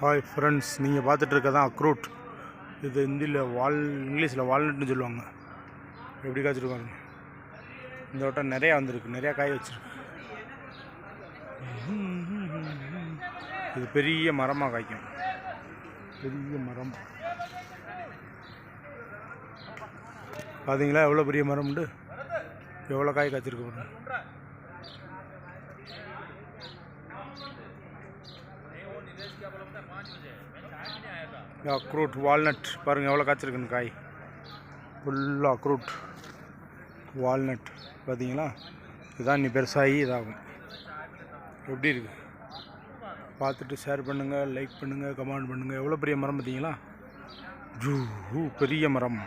Hi friends, நீங்கள் பார்த்துட்டு இருக்கதான் அக்ரூட். இது இங்கிலீஷில் வால்நட்னு சொல்லுவாங்க. எப்படி காய்ச்சிருக்காங்க இந்த வட்டம், நிறையா வந்திருக்கு, நிறையா காய் வச்சிருக்கு. இது பெரிய மரமாக காய்க்கும், பெரிய மரம். பார்த்தீங்களா எவ்வளோ பெரிய மரம் உண்டு, எவ்வளோ காய் காய்ச்சிருக்கு பாருங்க. அக்ரூட் வால்நட் பாருங்கள் எவ்வளோ காய்ச்சிருக்குன்னு காய். ஃபுல்லாக அக்ரூட் வால்நட் பார்த்தீங்களா. இதுதான் நீ பெருசாகி இதாகும். எப்படி இருக்குது பார்த்துட்டு ஷேர் பண்ணுங்கள், லைக் பண்ணுங்கள், கமெண்ட் பண்ணுங்கள். எவ்வளோ பெரிய மரம் பார்த்தீங்களா, பெரிய மரம்.